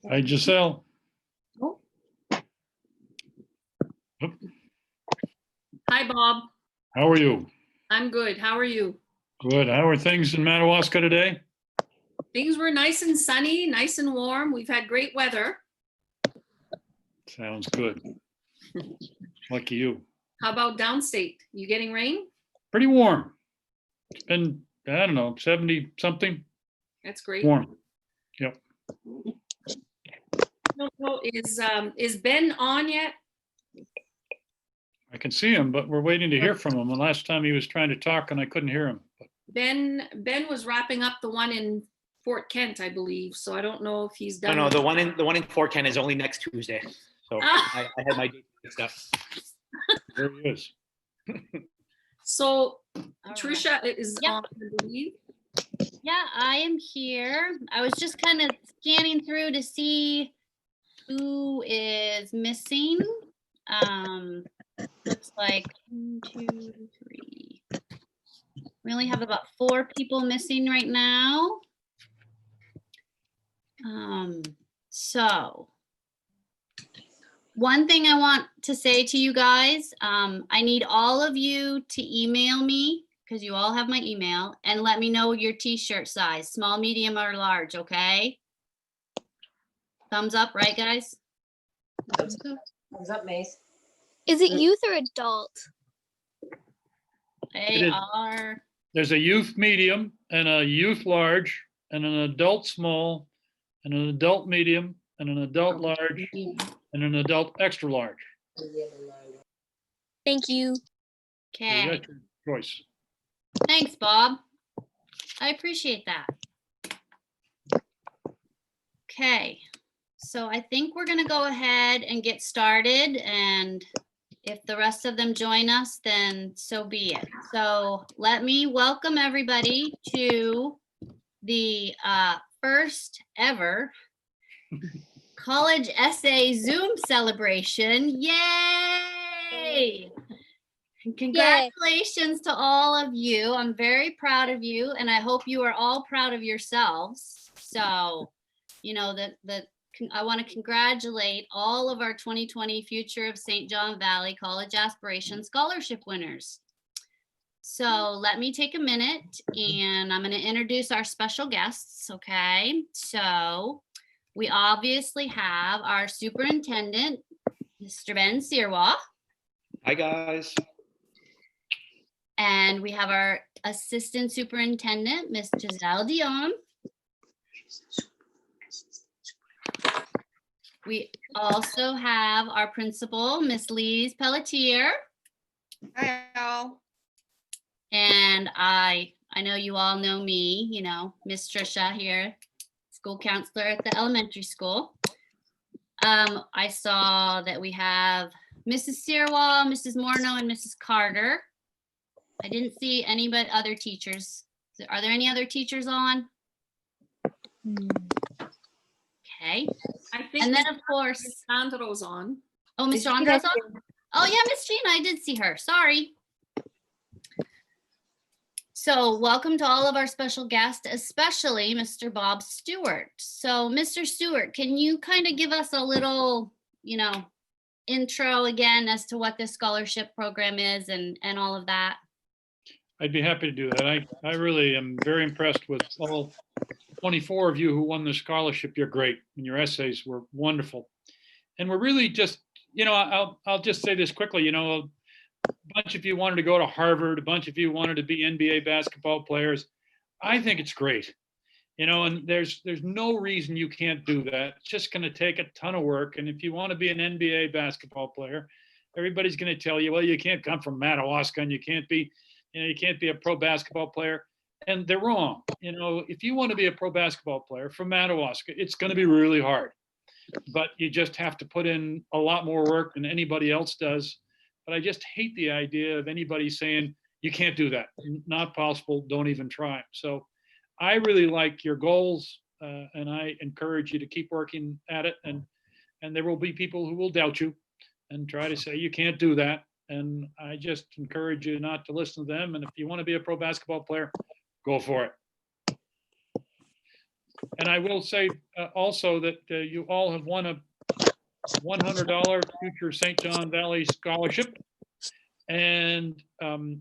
Hi, Giselle. Oh. Oop. Hi, Bob. How are you? I'm good. How are you? Good. How are things in Madawaska today? Things were nice and sunny, nice and warm. We've had great weather. Sounds good. Lucky you. How about downstate? You getting rain? Pretty warm. It's been, I don't know, 70 something. That's great. Warm. Yep. No, is Ben on yet? I can see him, but we're waiting to hear from him. The last time he was trying to talk and I couldn't hear him. Ben was wrapping up the one in Fort Kent, I believe. So I don't know if he's done. No, the one in Fort Kent is only next Tuesday. So I had my date mixed up. There he is. So Tricia is Yep. on, I believe. Yeah, I am here. I was just kind of scanning through to see who is missing. Looks like 1, 2, 3. We only have about 4 people missing right now. So one thing I want to say to you guys, I need all of you to email me because you all have my email and let me know your t-shirt size, small, medium, or large, okay? Thumbs up, right, guys? Thumbs up, Mace. Is it youth or adult? They is. are. There's a youth medium and a youth large and an adult small and an adult medium and an adult large and an adult extra large. Thank you. So you Okay, got your choice. thanks, Bob. I appreciate that. Okay, so I think we're gonna go ahead and get started, and if the rest of them join us, then so be it. So let me welcome everybody to the first ever college essay Zoom celebration. Yay! And congratulations to all of you. I'm very proud of you, and I hope you are all proud of yourselves. So, you know, I want to congratulate all of our 2020 Future of St. John Valley College Aspirations Scholarship winners. So let me take a minute and I'm going to introduce our special guests, okay? So we obviously have our superintendent, Mr. Ben Sirwa, Hi, guys. and we have our assistant superintendent, Miss Giselle Dion. We also have our principal, Miss Lise Pelletier. Hi, all. And I know you all know me, you know, Miss Trisha here, school counselor at the elementary school. I saw that we have Mrs. Sirwa, Mrs. Morno, and Mrs. Carter. I didn't see any but other teachers. Are there any other teachers on? Okay. I think. And then of course, Sandro's on. oh, Mr. Andres on? Oh yeah, Miss Gina, I did see her. Sorry. So welcome to all of our special guests, especially Mr. Bob Stewart. So Mr. Stewart, can you kind of give us a little, you know, intro again as to what this scholarship program is and all of that? I'd be happy to do that. I really am very impressed with all 24 of you who won the scholarship. You're great, and your essays were wonderful. And we're really just, you know, I'll just say this quickly. You know, a bunch of you wanted to go to Harvard. A bunch of you wanted to be NBA basketball players. I think it's great, you know, and there's no reason you can't do that. It's just going to take a ton of work. And if you want to be an NBA basketball player, everybody's going to tell you, well, you can't come from Madawaska and you can't be a pro basketball player. And they're wrong. You know, if you want to be a pro basketball player from Madawaska, it's going to be really hard, but you just have to put in a lot more work than anybody else does. But I just hate the idea of anybody saying, you can't do that. Not possible. Don't even try. So I really like your goals, and I encourage you to keep working at it. And and there will be people who will doubt you and try to say you can't do that. And I just encourage you not to listen to them. And if you want to be a pro basketball player, go for it. And I will say also that you all have won a $100 future St. John Valley scholarship. And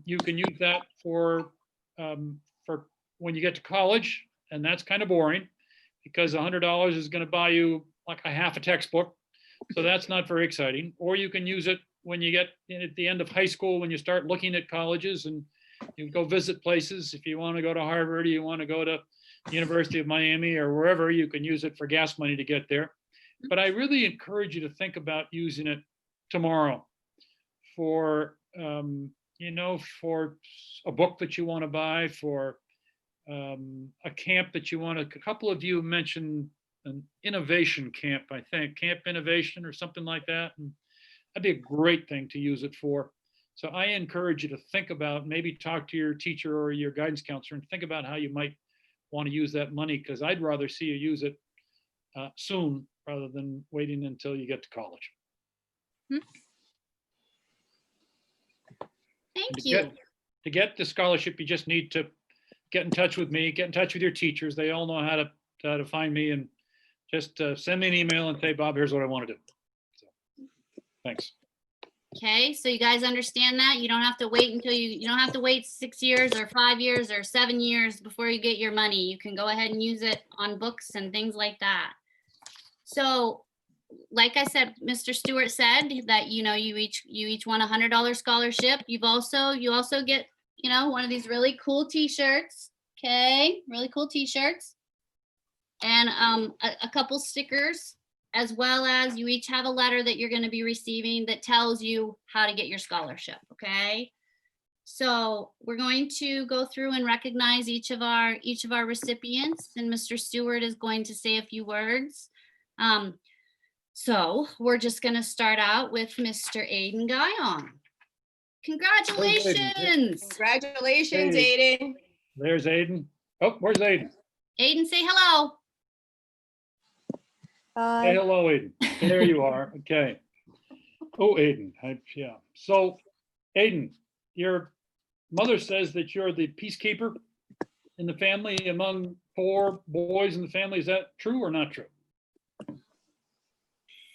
you can use that for when you get to college. And that's kind of boring because $100 is going to buy you like a half a textbook. So that's not very exciting. Or you can use it when you get at the end of high school, when you start looking at colleges and you go visit places. If you want to go to Harvard, or you want to go to University of Miami or wherever, you can use it for gas money to get there. But I really encourage you to think about using it tomorrow for, for a book that you want to buy, for a camp that you want to. A couple of you mentioned an innovation camp, I think, Camp Innovation or something like that. And that'd be a great thing to use it for. So I encourage you to think about, maybe talk to your teacher or your guidance counselor and think about how you might want to use that money, because I'd rather see you use it soon rather than waiting until you get to college. Thank you. To get the scholarship, you just need to get in touch with me, get in touch with your teachers. They all know how to find me, and just send me an email and say, Bob, here's what I want to do. So, thanks. Okay, so you guys understand that? You don't have to wait until you don't have to wait 6 years or 5 years or 7 years before you get your money. You can go ahead and use it on books and things like that. So, like I said, Mr. Stewart said that, you each won a $100 scholarship. You also get, one of these really cool t-shirts. Okay, really cool t-shirts. And a couple stickers, as well as you each have a letter that you're going to be receiving that tells you how to get your scholarship. Okay. So we're going to go through and recognize each of our recipients, and Mr. Stewart is going to say a few words. So we're just going to start out with Mr. Aiden Guyon. Congratulations. Congratulations, Hey. Aiden. There's Aiden. Oh, where's Aiden? Aiden, say hello. Say hello, Aiden. There you are. Okay. Oh, Aiden. Yeah. So, Aiden, your mother says that you're the peacekeeper in the family among 4 boys in the family. Is that true or not true?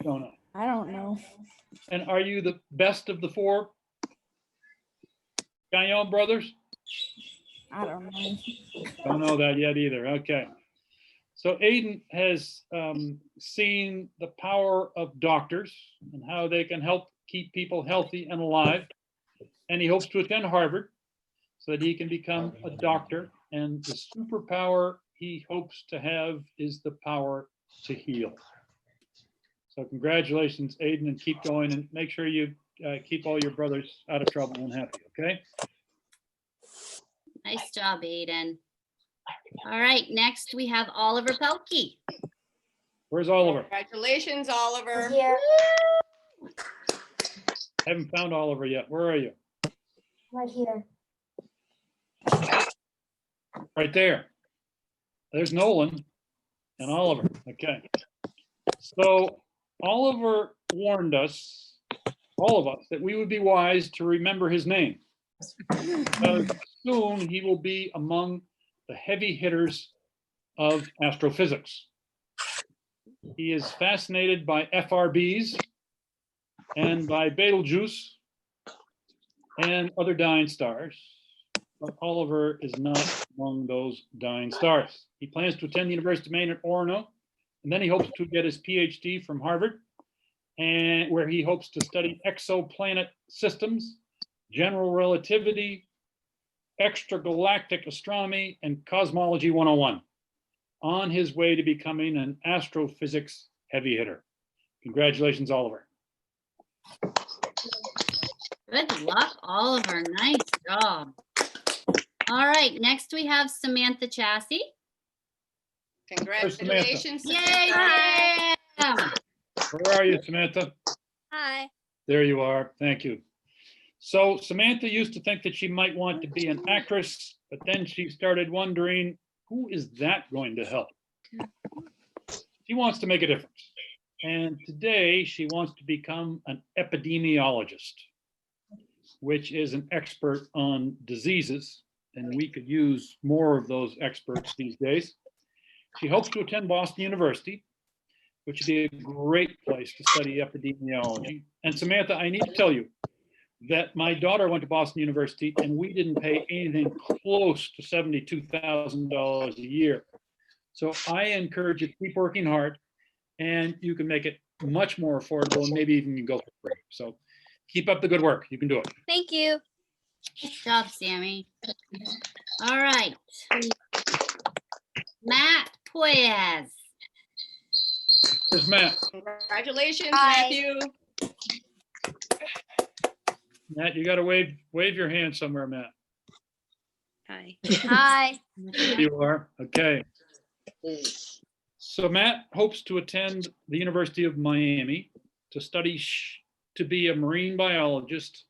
Don't know. I don't know. And are you the best of the 4 Guyon brothers? I don't know. Don't know that yet either. Okay. So Aiden has seen the power of doctors and how they can help keep people healthy and alive. And he hopes to attend Harvard so that he can become a doctor. And the superpower he hopes to have is the power to heal. So congratulations, Aiden, and keep going, and make sure you keep all your brothers out of trouble and happy, okay? Nice job, Aiden. All right, next we have Oliver Pelkey. Where's Oliver? Congratulations, Oliver. Haven't found Oliver yet. Where are you? Right here. Right there. There's Nolan and Oliver. Okay. So Oliver warned us, all of us, that we would be wise to remember his name. Because soon he will be among the heavy hitters of astrophysics. He is fascinated by FRBs and by Betelgeuse and other dying stars. But Oliver is not among those dying stars. He plans to attend the University of Maine at Orono, and then he hopes to get his PhD from Harvard, and where he hopes to study exoplanet systems, general relativity, extragalactic astronomy, and cosmology 101 on his way to becoming an astrophysics heavy hitter. Congratulations, Oliver. Good luck, Oliver. Nice job. All right, next we have Samantha Chassie. Congratulations. Yay! Samantha. Sam. Where are you, Samantha? Hi. There you are. Thank you. So Samantha used to think that she might want to be an actress, but then she started wondering, who is that going to help? She wants to make a difference. And today she wants to become an epidemiologist, which is an expert on diseases. And we could use more of those experts these days. She hopes to attend Boston University, which would be a great place to study epidemiology. And Samantha, I need to tell you that my daughter went to Boston University and we didn't pay anything close to $72,000 a year. So I encourage you to keep working hard, and you can make it much more affordable, and maybe even you can go for free. So keep up the good work. You can do it. Thank you. Good job, Sammy. All right. Matt Poyas. There's Matt. Congratulations, Hi. Matthew. Matt, you got to wave your hand somewhere, Matt. Hi. Hi. There you are. Okay. So Matt hopes to attend the University of Miami to study to be a marine biologist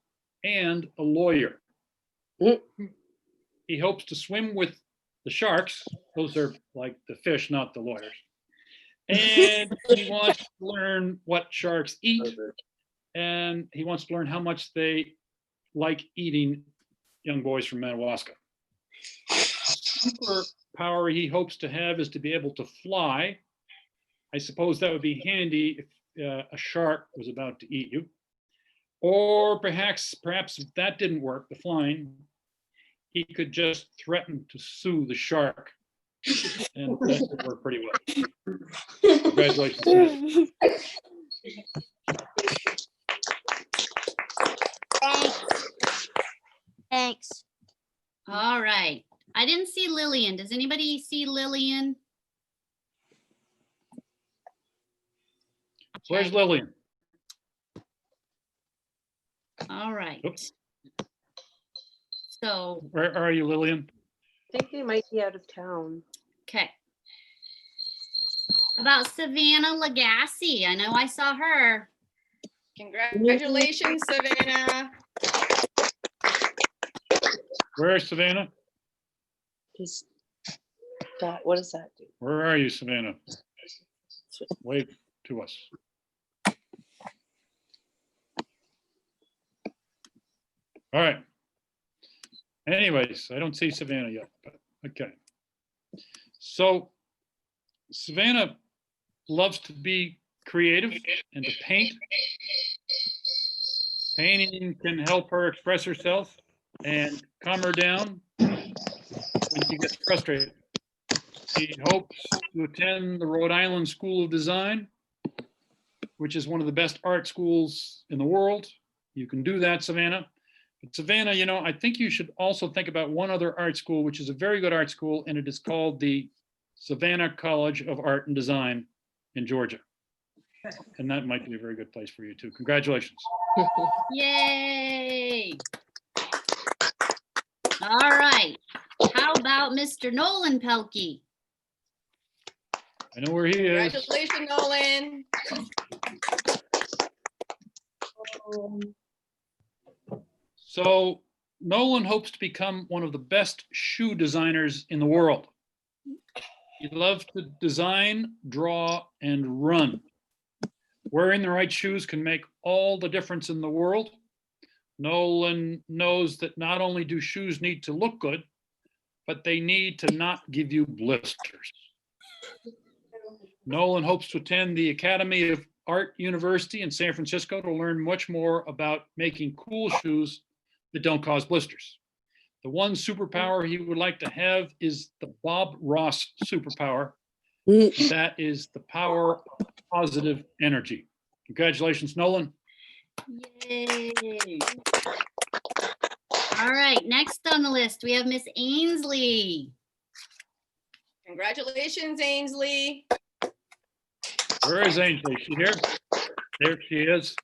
and a lawyer. He hopes to swim with the sharks. Those are like the fish, not the lawyers. And he wants to learn what sharks eat. And he wants to learn how much they like eating young boys from Madawaska. Superpower he hopes to have is to be able to fly. I suppose that would be handy if a shark was about to eat you. Or perhaps if that didn't work, the flying, he could just threaten to sue the shark. And that would work pretty well. Congratulations. Thanks. All right. I didn't see Lillian. Does anybody see Lillian? Where's Lillian? All right. Oops. So, Where are you, Lillian? I think they might be out of town. okay. About Savannah Lagasse. I know I saw her. Congratulations, Savannah. Where is Savannah? Just that. What does that do? Where are you, Savannah? Wave to us. All right. Anyways, I don't see Savannah yet, but okay. So Savannah loves to be creative and to paint. Painting can help her express herself and calm her down when she gets frustrated. She hopes to attend the Rhode Island School of Design, which is one of the best art schools in the world. You can do that, Savannah. But Savannah, you know, I think you should also think about one other art school, which is a very good art school, and it is called the Savannah College of Art and Design in Georgia. And that might be a very good place for you too. Congratulations. Yay. All right. How about Mr. Nolan Pelkey? I know where he is. Congratulations, Nolan. So Nolan hopes to become one of the best shoe designers in the world. He loves to design, draw, and run. Wearing the right shoes can make all the difference in the world. Nolan knows that not only do shoes need to look good, but they need to not give you blisters. Nolan hopes to attend the Academy of Art University in San Francisco to learn much more about making cool shoes that don't cause blisters. The one superpower he would like to have is the Bob Ross superpower. That is the power of positive energy. Congratulations, Nolan. Yay. All right, next on the list, we have Miss Ainsley. Congratulations, Ainsley. Where is Ainsley? Is she here? There she is.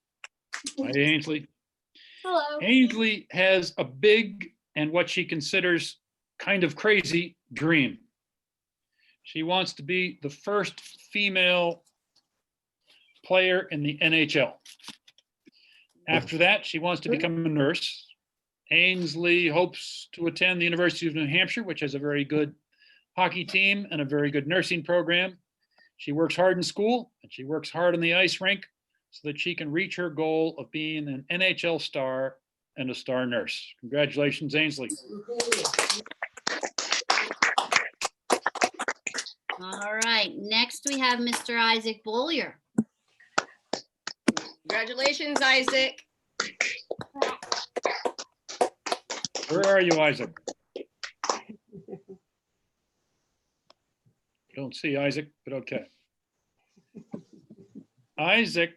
Hi, Ainsley. Hello. Ainsley has a big and what she considers kind of crazy dream. She wants to be the first female player in the NHL. After that, she wants to become a nurse. Ainsley hopes to attend the University of New Hampshire, which has a very good hockey team and a very good nursing program. She works hard in school and she works hard on the ice rink so that she can reach her goal of being an NHL star and a star nurse. Congratulations, Ainsley. All right, next we have Mr. Isaac Bollier. Congratulations, Isaac. Where are you, Isaac? Don't see Isaac, but okay. Isaac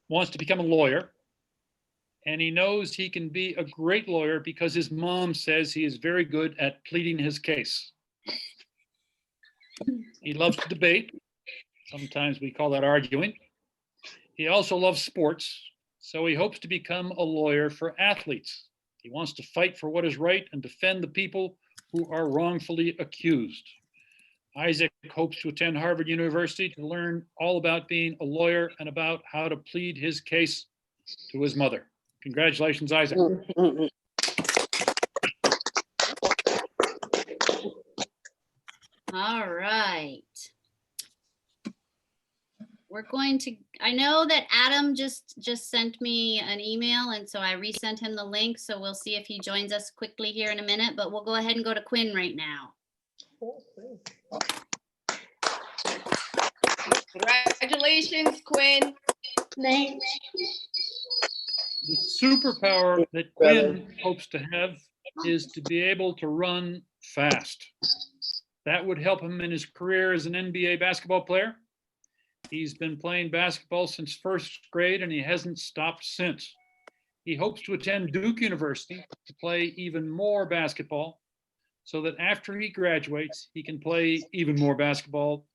wants to become a lawyer, and he knows he can be a great lawyer because his mom says he is very good at pleading his case. He loves to debate. Sometimes we call that arguing. He also loves sports, so he hopes to become a lawyer for athletes. He wants to fight for what is right and defend the people who are wrongfully accused. Isaac hopes to attend Harvard University to learn all about being a lawyer and about how to plead his case to his mother. Congratulations, Isaac. All right. We're going to, I know that Adam just sent me an email, and so I resent him the link. So we'll see if he joins us quickly here in a minute, but we'll go ahead and go to Quinn right now. Congratulations, Quinn. Thanks. The superpower that Quinn hopes to have is to be able to run fast. That would help him in his career as an NBA basketball player. He's been playing basketball since first grade and he hasn't stopped since. He hopes to attend Duke University to play even more basketball so that after he graduates, he can play even more basketball,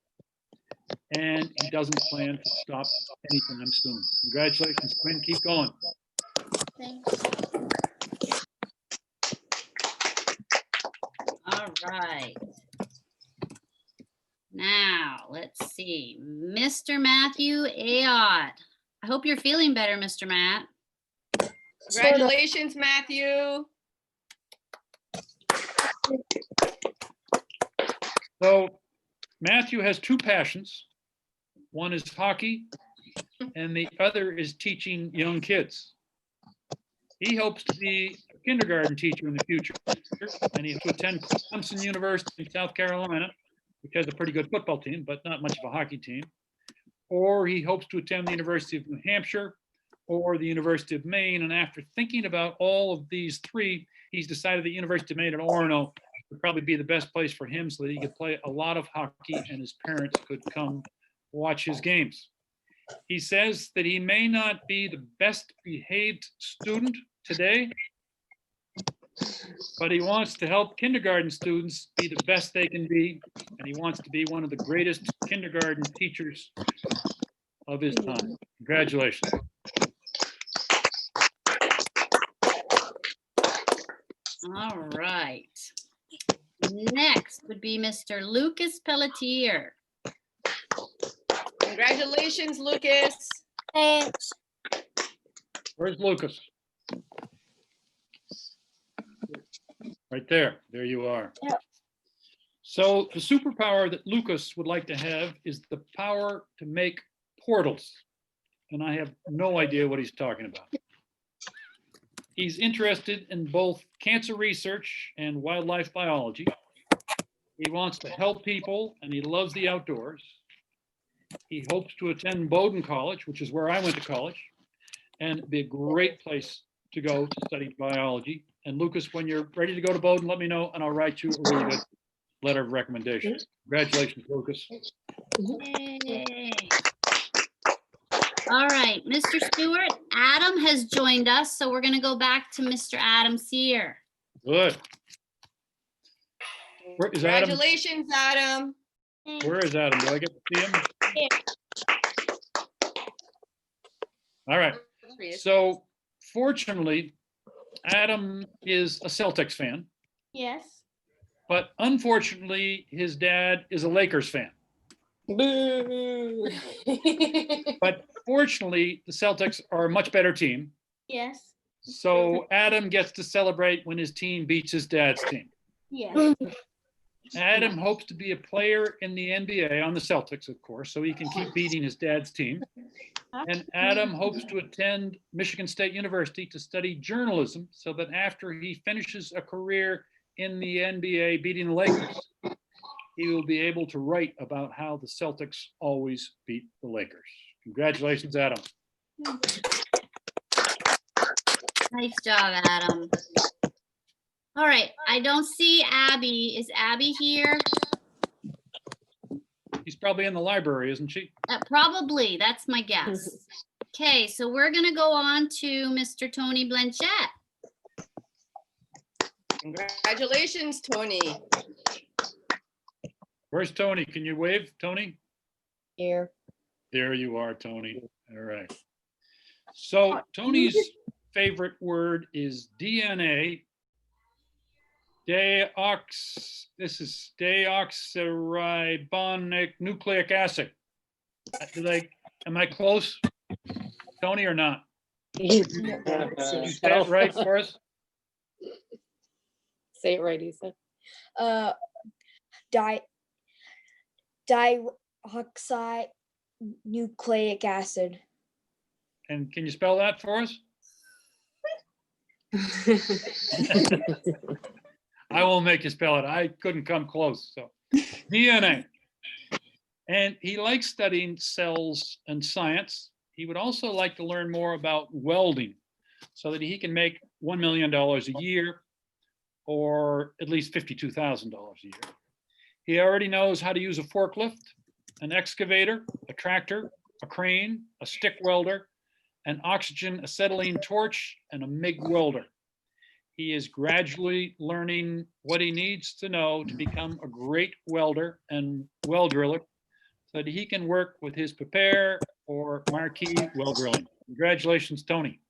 and he doesn't plan to stop anytime soon. Congratulations, Quinn. Keep going. Thanks. All right. Now, let's see. Mr. Matthew Aod. I hope you're feeling better, Mr. Matt. Congratulations, Matthew. So Matthew has two passions. One is hockey and the other is teaching young kids. He hopes to be a kindergarten teacher in the future, and he has to attend Clemson University in South Carolina, which has a pretty good football team, but not much of a hockey team. Or he hopes to attend the University of New Hampshire or the University of Maine. And after thinking about all of these three, he's decided the University of Maine at Orono would probably be the best place for him so that he could play a lot of hockey and his parents could come watch his games. He says that he may not be the best behaved student today, but he wants to help kindergarten students be the best they can be, and he wants to be one of the greatest kindergarten teachers of his time. Congratulations. All right. Next would be Mr. Lucas Pelletier. Congratulations, Lucas. Thanks. Where's Lucas? Right there. There you are. Yep. So the superpower that Lucas would like to have is the power to make portals. And I have no idea what he's talking about. He's interested in both cancer research and wildlife biology. He wants to help people and he loves the outdoors. He hopes to attend Bowdoin College, which is where I went to college, and it'd be a great place to go to study biology. And Lucas, when you're ready to go to Bowdoin, let me know and I'll write you a really good letter of recommendation. Congratulations, Lucas. Yay. All right, Mr. Stewart, Adam has joined us, so we're going to go back to Mr. Adam Sear. Good. Where is Adam? Congratulations, Adam. Where is Adam? Do I get to see him? All right. There he is. So fortunately, Adam is a Celtics fan, Yes. but unfortunately, his dad is a Lakers fan. Boo. But fortunately, the Celtics are a much better team. Yes. So Adam gets to celebrate when his team beats his dad's team. Yes. Adam hopes to be a player in the NBA on the Celtics, of course, so he can keep beating his dad's team. And Adam hopes to attend Michigan State University to study journalism so that after he finishes a career in the NBA beating the Lakers, he will be able to write about how the Celtics always beat the Lakers. Congratulations, Adam. Nice job, Adam. All right, I don't see Abby. Is Abby here? She's probably in the library, isn't she? Probably, that's my guess. Okay, so we're gonna go on to Mr. Tony Blanchett. Congratulations, Tony. Where's Tony? Can you wave, Tony? Here. There you are, Tony. All right. So Tony's favorite word is DNA. This is deoxyribonucleic acid. Am I close, Tony, or not? Did you say it right for us? Say it right, Lisa. Dioxynucleic acid. And can you spell that for us? I won't make you spell it. I couldn't come close. So DNA. And he likes studying cells and science. He would also like to learn more about welding so that he can make $1 million a year or at least $52,000 a year. He already knows how to use a forklift, an excavator, a tractor, a crane, a stick welder, an oxygen acetylene torch, and a MIG welder. He is gradually learning what he needs to know to become a great welder and well driller so that he can work with his prepare or marquee well drilling. Congratulations, Tony.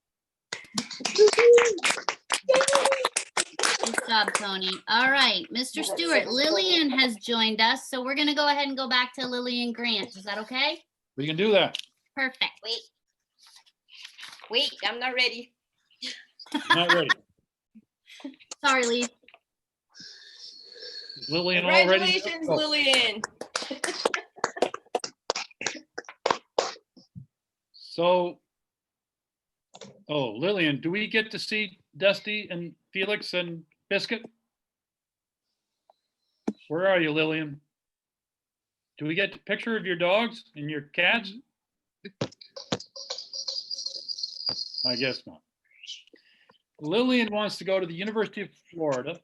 Good job, Tony. All right, Mr. Stewart, Lillian has joined us, so we're gonna go ahead and go back to Lillian Grant. Is that okay? We can do that. Perfect. Wait, I'm not ready. Not ready. Sorry, Lee. Is Lillian all ready? Congratulations, Oh, Lillian. So, Lillian, do we get to see Dusty and Felix and Biscuit? Where are you, Lillian? Do we get a picture of your dogs and your cats? I guess not. Lillian wants to go to the University of Florida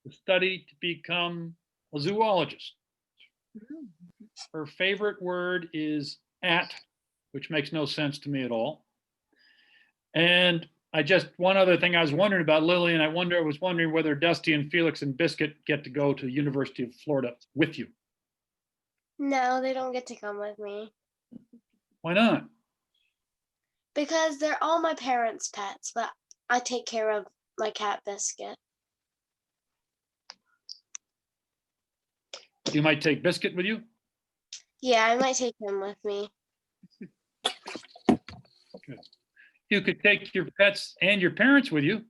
to study to become a zoologist. Her favorite word is at, which makes no sense to me at all. And one other thing I was wondering about Lillian, I was wondering whether Dusty and Felix and Biscuit get to go to the University of Florida with you. No, they don't get to come with me Why not? because they're all my parents' pets, but I take care of my cat Biscuit. You might take Biscuit with you? Yeah, I might take him with me. You could take your pets and your parents with you.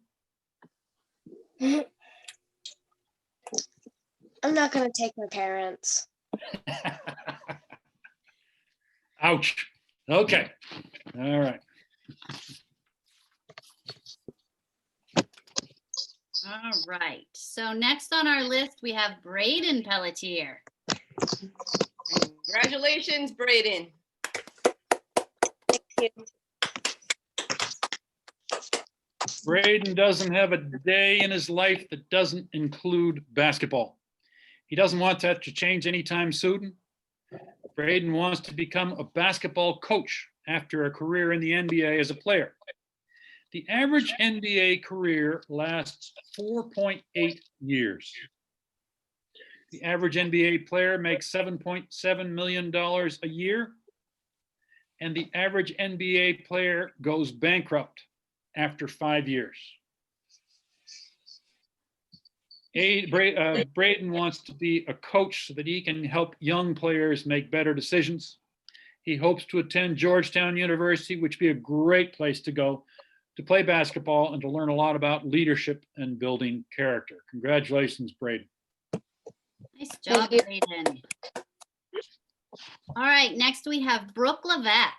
I'm not gonna take my parents. Ouch. Okay. All right. All right, so next on our list, we have Braden Pelletier. Congratulations, Braden. Thank you. Braden doesn't have a day in his life that doesn't include basketball. He doesn't want that to change anytime soon. Braden wants to become a basketball coach after a career in the NBA as a player. The average NBA career lasts 4.8 years. The average NBA player makes $7.7 million a year, and the average NBA player goes bankrupt after 5 years. Braden wants to be a coach so that he can help young players make better decisions. He hopes to attend Georgetown University, which would be a great place to go to play basketball and to learn a lot about leadership and building character. Congratulations, Braden. Nice job, you. Brayden. All right, next we have Brooke Levesque.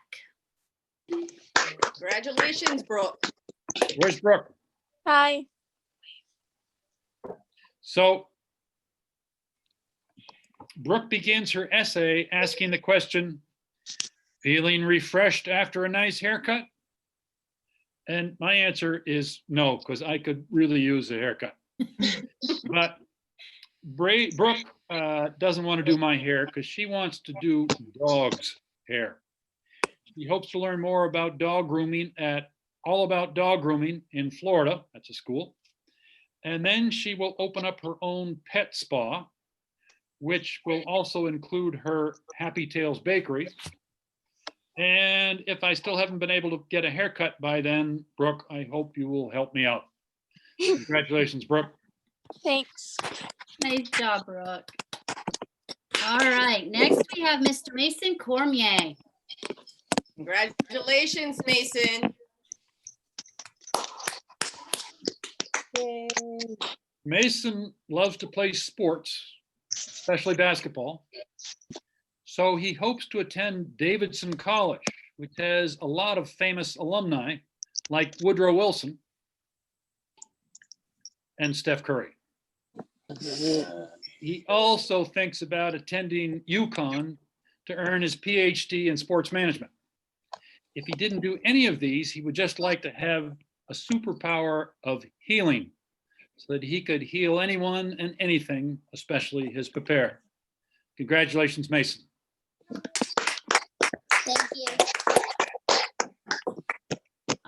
Congratulations, Brooke. Where's Brooke? Hi. So Brooke begins her essay asking the question, feeling refreshed after a nice haircut? And my answer is no, because I could really use a haircut. But Brooke doesn't want to do my hair because she wants to do dogs' hair. She hopes to learn more about dog grooming at All About Dog Grooming in Florida. That's a school. And then she will open up her own pet spa, which will also include her Happy Tales Bakery. And if I still haven't been able to get a haircut by then, Brooke, I hope you will help me out. Congratulations, Brooke. Thanks. Nice job, Brooke. All right, next we have Mr. Mason Cormier. Congratulations, Mason. Mason loves to play sports, especially basketball. So he hopes to attend Davidson College, which has a lot of famous alumni like Woodrow Wilson and Steph Curry. He also thinks about attending UConn to earn his PhD in sports management. If he didn't do any of these, he would just like to have a superpower of healing so that he could heal anyone and anything, especially his prepare. Congratulations, Mason. Thank you.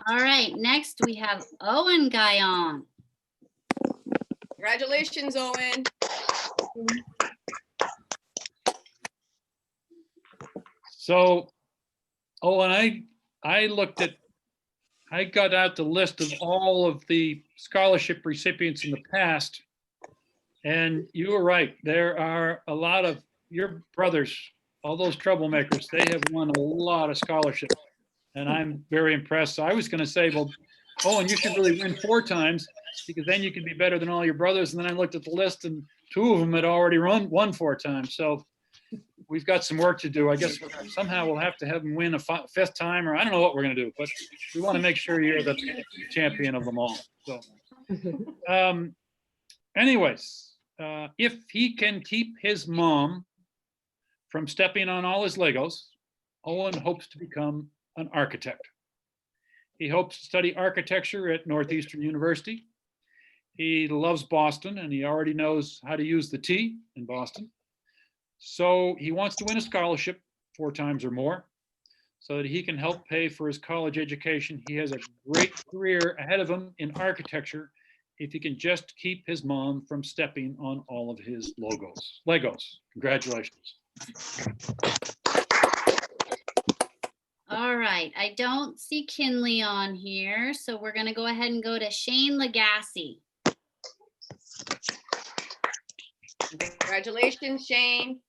All right, next we have Owen Guyon. Congratulations, Owen. So, and I got out the list of all of the scholarship recipients in the past, and you were right. There are a lot of your brothers, all those troublemakers, they have won a lot of scholarships, and I'm very impressed. So I was going to say, well, Owen, you should really win 4 times because then you could be better than all your brothers. And then I looked at the list, and 2 of them had already won 4 times. So we've got some work to do. I guess somehow we'll have to have them win a 5th time, or I don't know what we're going to do, but we want to make sure you're the champion of them all. So, anyways, if he can keep his mom from stepping on all his Legos, Owen hopes to become an architect. He hopes to study architecture at Northeastern University. He loves Boston, and he already knows how to use the T in Boston. So he wants to win a scholarship 4 times or more so that he can help pay for his college education. He has a great career ahead of him in architecture if he can just keep his mom from stepping on all of his Legos. Congratulations. All right, I don't see Kinley on here, so we're gonna go ahead and go to Shane Legassi. Congratulations, Shane.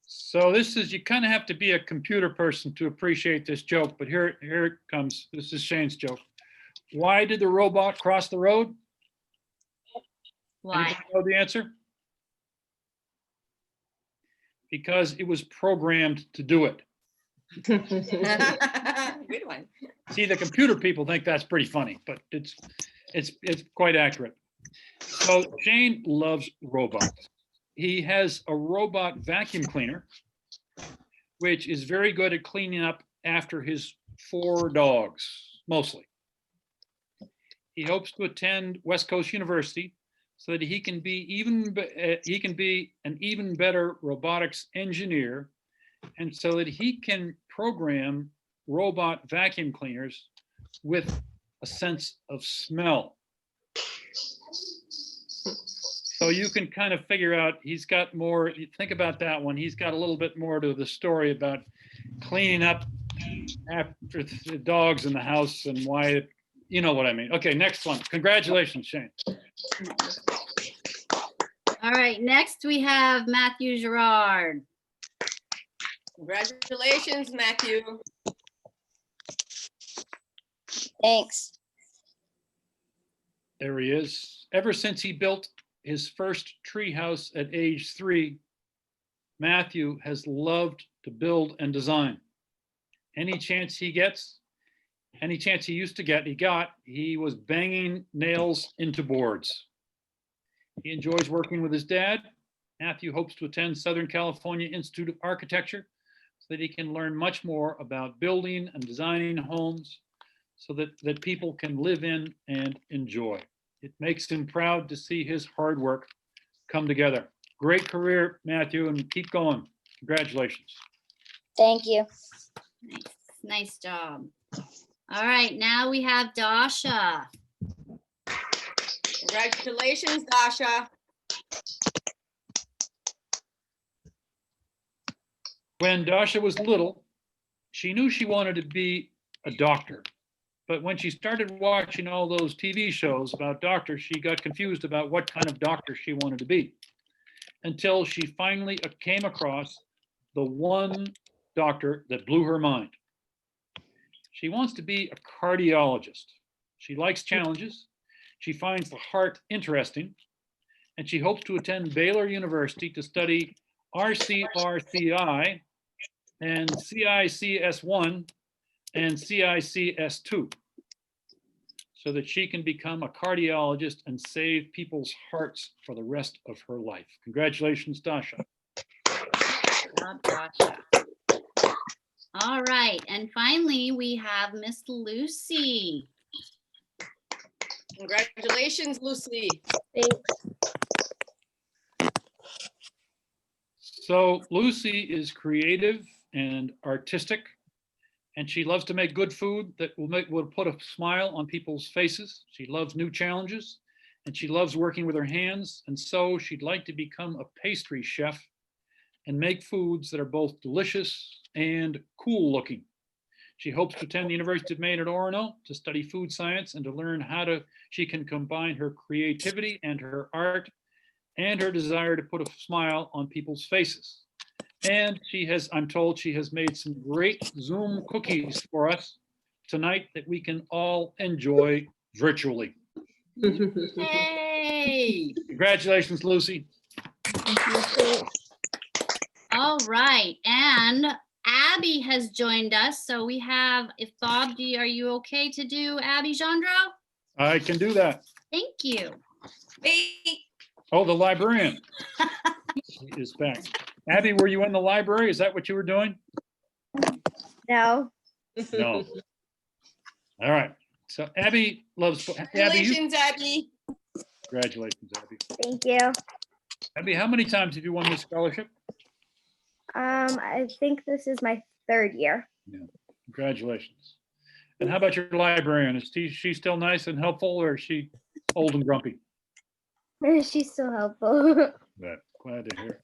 So this is, you kind of have to be a computer person to appreciate this joke, but here it comes. This is Shane's joke. Why did the robot cross the road? Why? Anybody know the answer? Because it was programmed to do it. Good one. See, the computer people think that's pretty funny, but it's quite accurate. So Shane loves robots. He has a robot vacuum cleaner, which is very good at cleaning up after his 4 dogs, mostly. He hopes to attend West Coast University so that he can be an even better robotics engineer, and so that he can program robot vacuum cleaners with a sense of smell. So you can kind of figure out, he's got more, you think about that one, he's got a little bit more to the story about cleaning up after the dogs in the house and why, you know what I mean. Okay, next one. Congratulations, Shane. All right, next we have Matthew Gerard. Congratulations, Matthew. Thanks. There he is. Ever since he built his first treehouse at age 3, Matthew has loved to build and design. Any chance he gets, any chance he used to get, he was banging nails into boards. He enjoys working with his dad. Matthew hopes to attend Southern California Institute of Architecture so that he can learn much more about building and designing homes so that people can live in and enjoy. It makes him proud to see his hard work come together. Great career, Matthew, and keep going. Congratulations. Thank you. Nice job. All right, now we have Dasha. Congratulations, Dasha. When Dasha was little, she knew she wanted to be a doctor. But when she started watching all those TV shows about doctors, she got confused about what kind of doctor she wanted to be, until she finally came across the one doctor that blew her mind. She wants to be a cardiologist. She likes challenges. She finds the heart interesting, and she hopes to attend Baylor University to study RCRCI and CICS1 and CICS2 so that she can become a cardiologist and save people's hearts for the rest of her life. Congratulations, Dasha. Good job, Dasha. All right, and finally we have Miss Lucy. Congratulations, Lucy. So Lucy is creative and artistic, and she loves to make good food that will put a smile on people's faces. She loves new challenges, and she loves working with her hands. And so she'd like to become a pastry chef and make foods that are both delicious and cool looking. She hopes to attend the University of Maine at Orono to study food science and to learn how she can combine her creativity and her art and her desire to put a smile on people's faces. And I'm told she has made some great Zoom cookies for us tonight that we can all enjoy virtually. Hey! Congratulations, Lucy. All right, and Abby has joined us. So we have, if Bob, are you okay to do Abby Gendreau? I can do that. Thank you. Wait. Oh, the librarian is back. Abby, were you in the library? Is that what you were doing? No. No. All right. So Abby loves. Congratulations, Abby. Congratulations, Abby. Thank you. Abby, how many times have you won this scholarship? I think this is my 3rd year. Yeah. Congratulations. And how about your librarian? Is she still nice and helpful, or is she old and grumpy? She's so helpful. But glad to hear.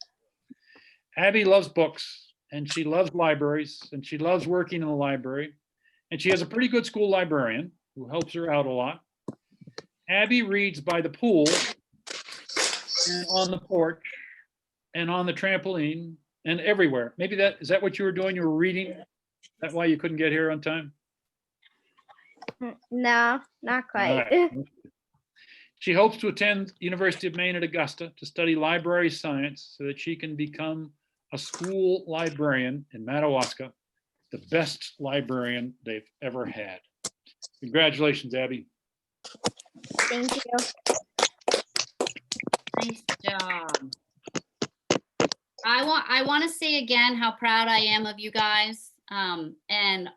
Abby loves books, and she loves libraries, and she loves working in the library. And she has a pretty good school librarian who helps her out a lot. Abby reads by the pool and on the porch and on the trampoline and everywhere. Maybe is that what you were doing? You were reading? Is that why you couldn't get here on time? No, not quite. All right. She hopes to attend University of Maine at Augusta to study library science so that she can become a school librarian in Madawaska, the best librarian they've ever had. Congratulations, Abby. Thank you. Nice job. I want to say again how proud I am of you guys and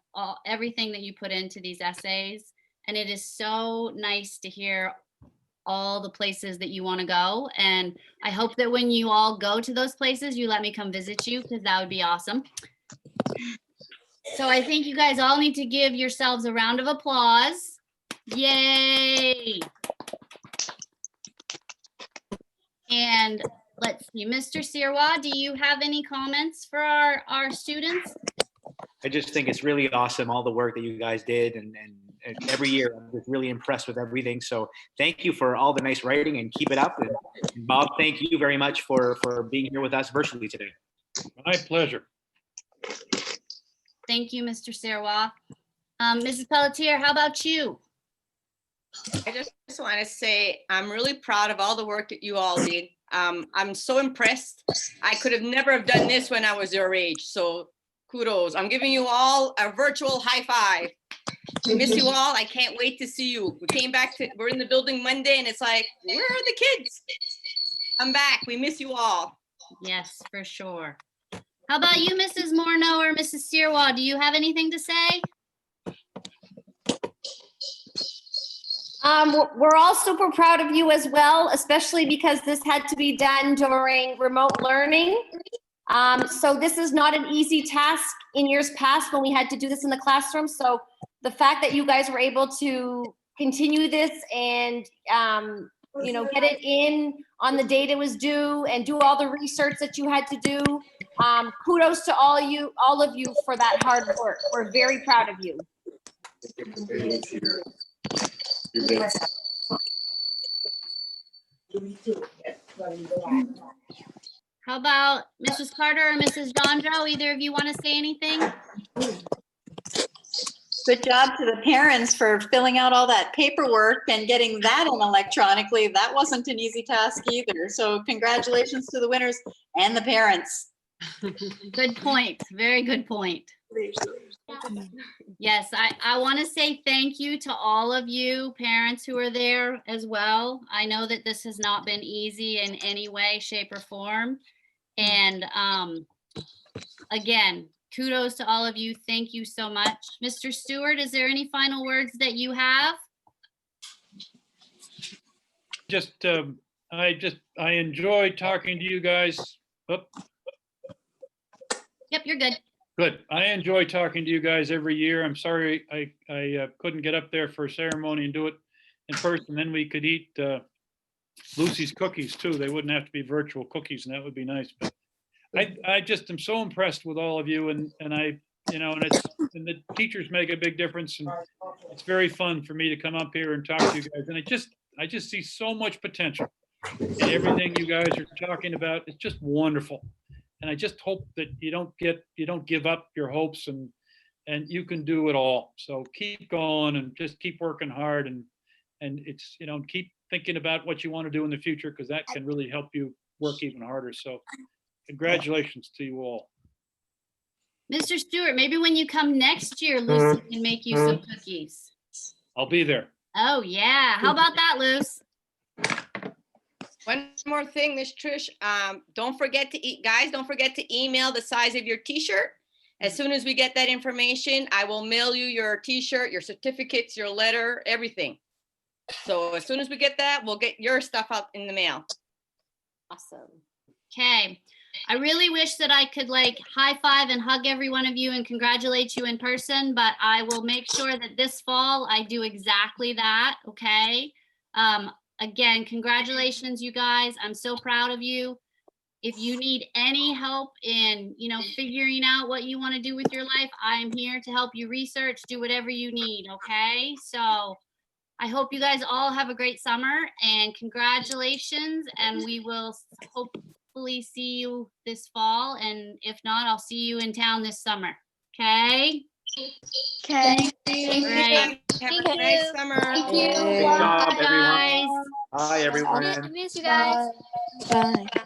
everything that you put into these essays. And it is so nice to hear all the places that you want to go. And I hope that when you all go to those places, you let me come visit you, because that would be awesome. So I think you guys all need to give yourselves a round of applause. Yay! And let's see, Mr. Sirwa, do you have any comments for our students? I just think it's really awesome, all the work that you guys did. And every year, I'm just really impressed with everything. So thank you for all the nice writing, and keep it up. And Bob, thank you very much for being here with us virtually today. My pleasure. Thank you, Mr. Sirwa. Mrs. Pelletier, how about you? I just want to say, I'm really proud of all the work that you all did. I'm so impressed. I could have never have done this when I was your age. So kudos. I'm giving you all a virtual high five. I miss you all. I can't wait to see you. We're in the building Monday and it's like, where are the kids? I'm back. We miss you all. Yes, for sure. How about you, Mrs. Morneau or Mrs. Searwald? Do you have anything to say? We're all super proud of you as well, especially because this had to be done during remote learning. So this is not an easy task in years past when we had to do this in the classroom. So the fact that you guys were able to continue this and, get it in on the date it was due and do all the research that you had to do. Kudos to all of you for that hard work. We're very proud of you. How about Mrs. Carter or Mrs. Dondro? Either of you want to say anything? Good job to the parents for filling out all that paperwork and getting that in electronically. That wasn't an easy task either. So congratulations to the winners and the parents. Good point. Very good point. Yes, I want to say thank you to all of you parents who are there as well. I know that this has not been easy in any way, shape, or form. And again, kudos to all of you. Thank you so much. Mr. Stewart, is there any final words that you have? I enjoy talking to you guys. Oh, Yep, you're good. good. I enjoy talking to you guys every year. I'm sorry I couldn't get up there for a ceremony and do it in person. Then we could eat Lucy's cookies too. They wouldn't have to be virtual cookies, and that would be nice. But I just am so impressed with all of you, and the teachers make a big difference, and it's very fun for me to come up here and talk to you guys. And I just see so much potential in everything you guys are talking about. It's just wonderful. And I just hope that you don't give up your hopes, and you can do it all. So keep going and just keep working hard, and it's, keep thinking about what you want to do in the future, because that can really help you work even harder. So congratulations to you all. Mr. Stewart, maybe when you come next year, Lucy can make you some cookies. I'll be there. Oh, yeah. How about that, Luce? One more thing, Miss Trish, don't forget to email the size of your t-shirt. As soon as we get that information, I will mail you your t-shirt, your certificates, your letter, everything. So as soon as we get that, we'll get your stuff out in the mail. Awesome. Okay. I really wish that I could high five and hug every one of you and congratulate you in person, but I will make sure that this fall I do exactly that. Okay. Again, congratulations, you guys. I'm so proud of you. If you need any help in, figuring out what you want to do with your life, I'm here to help you research, do whatever you need. Okay. So I hope you guys all have a great summer, and congratulations. And we will hopefully see you this fall. And if not, I'll see you in town this summer. Okay. Okay. All right. Have a nice summer. Thank you. Good job, Bye, guys. everyone. Bye, everyone. Miss you guys. Bye.